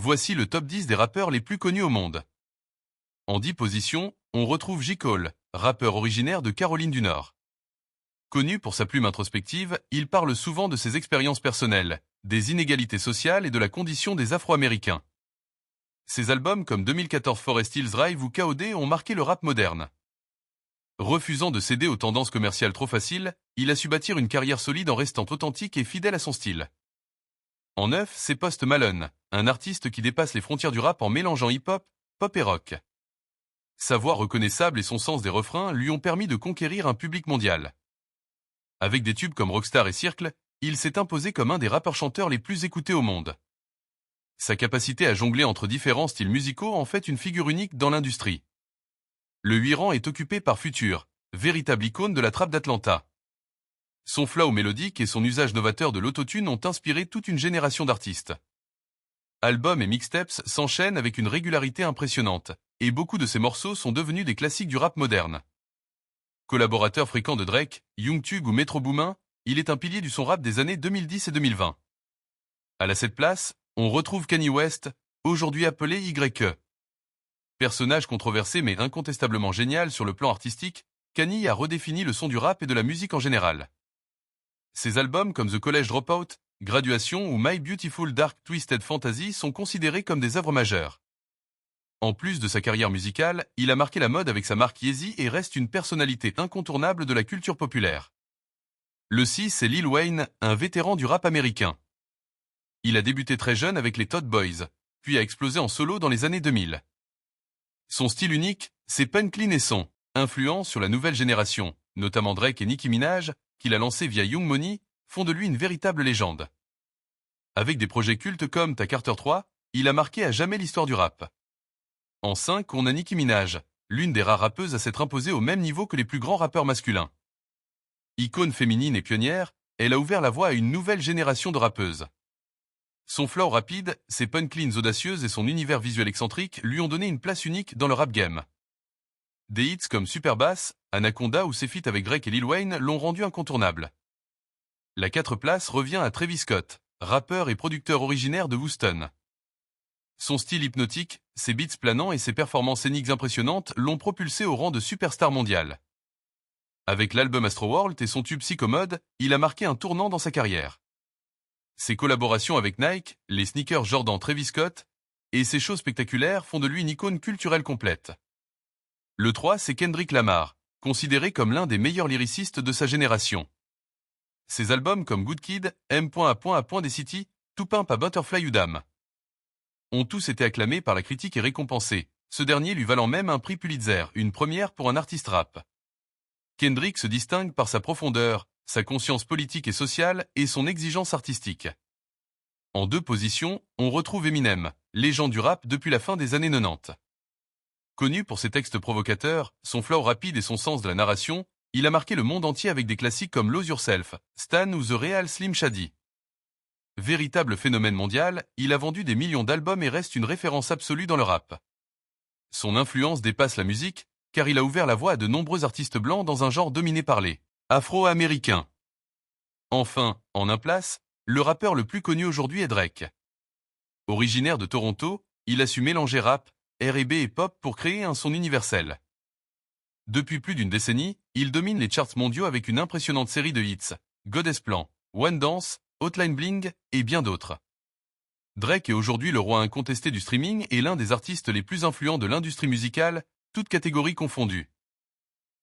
Voici le top 10 des rappeurs les plus connus au monde. En 10 positions, on retrouve J. Cole, rappeur originaire de Caroline du Nord. Connu pour sa plume introspective, il parle souvent de ses expériences personnelles, des inégalités sociales et de la condition des Afro-Américains. Ses albums comme 2014 Forest Hills Drive ou KOD ont marqué le rap moderne. Refusant de céder aux tendances commerciales trop faciles, il a su bâtir une carrière solide en restant authentique et fidèle à son style. En 9, c'est Post Malone, un artiste qui dépasse les frontières du rap en mélangeant hip-hop, pop et rock. Sa voix reconnaissable et son sens des refrains lui ont permis de conquérir un public mondial. Avec des tubes comme Rockstar et Circle, il s'est imposé comme un des rappeurs-chanteurs les plus écoutés au monde. Sa capacité à jongler entre différents styles musicaux en fait une figure unique dans l'industrie. Le 8 rang est occupé par Future, véritable icône de la trappe d'Atlanta. Son flow mélodique et son usage novateur de l'autotune ont inspiré toute une génération d'artistes. Albums et mixtapes s'enchaînent avec une régularité impressionnante, et beaucoup de ses morceaux sont devenus des classiques du rap moderne. Collaborateur fréquent de Drake, Young Thug ou Metro Boomin, il est un pilier du son rap des années 2010 et 2020. À la 7e place, on retrouve Kanye West, aujourd'hui appelé YE. Personnage controversé mais incontestablement génial sur le plan artistique, Kanye a redéfini le son du rap et de la musique en général. Ses albums comme The College Dropout, Graduation ou My Beautiful Dark Twisted Fantasy sont considérés comme des œuvres majeures. En plus de sa carrière musicale, il a marqué la mode avec sa marque Yeezy et reste une personnalité incontournable de la culture populaire. Le 6, c'est Lil Wayne, un vétéran du rap américain. Il a débuté très jeune avec les Todd Boys, puis a explosé en solo dans les années 2000. Son style unique, c'est punklin et son, influence sur la nouvelle génération, notamment Drake et Nicki Minaj, qu'il a lancé via Young Money, font de lui une véritable légende. Avec des projets cultes comme Ta Carter 3, il a marqué à jamais l'histoire du rap. En 5, on a Nicki Minaj, l'une des rares rappeuses à s'être imposée au même niveau que les plus grands rappeurs masculins. Icône féminine et pionnière, elle a ouvert la voie à une nouvelle génération de rappeuses. Son flow rapide, ses punchlines audacieuses et son univers visuel excentrique lui ont donné une place unique dans le rap game. Des hits comme Superbass, Anaconda ou ses feats avec Drake et Lil Wayne l'ont rendu incontournable. La 4e place revient à Travis Scott, rappeur et producteur originaire de Houston. Son style hypnotique, ses beats planants et ses performances scéniques impressionnantes l'ont propulsé au rang de superstar mondial. Avec l'album Astroworld et son tube Psychomode, il a marqué un tournant dans sa carrière. Ses collaborations avec Nike, les sneakers Jordan Travis Scott et ses shows spectaculaires font de lui une icône culturelle complète. Le 3, c'est Kendrick Lamar, considéré comme l'un des meilleurs lyricistes de sa génération. Ses albums comme Good Kid, M.A.A. City, To Pimp a Butterfly Udam ont tous été acclamés par la critique et récompensés, ce dernier lui valant même un prix Pulitzer, une première pour un artiste rap. Kendrick se distingue par sa profondeur, sa conscience politique et sociale et son exigence artistique. En 2 positions, on retrouve Eminem, légende du rap depuis la fin des années 90. Connu pour ses textes provocateurs, son flow rapide et son sens de la narration, il a marqué le monde entier avec des classiques comme Lose Yourself, Stan ou The Real Slim Shady. Véritable phénomène mondial, il a vendu des millions d'albums et reste une référence absolue dans le rap. Son influence dépasse la musique, car il a ouvert la voie à de nombreux artistes blancs dans un genre dominé par les afro-américains. Enfin, en un place, le rappeur le plus connu aujourd'hui est Drake. Originaire de Toronto, il a su mélanger rap, R&B et pop pour créer un son universel. Depuis plus d'une décennie, il domine les charts mondiaux avec une impressionnante série de hits, Goddess Plan, One Dance, Hotline Bling et bien d'autres. Drake est aujourd'hui le roi incontesté du streaming et l'un des artistes les plus influents de l'industrie musicale, toutes catégories confondues.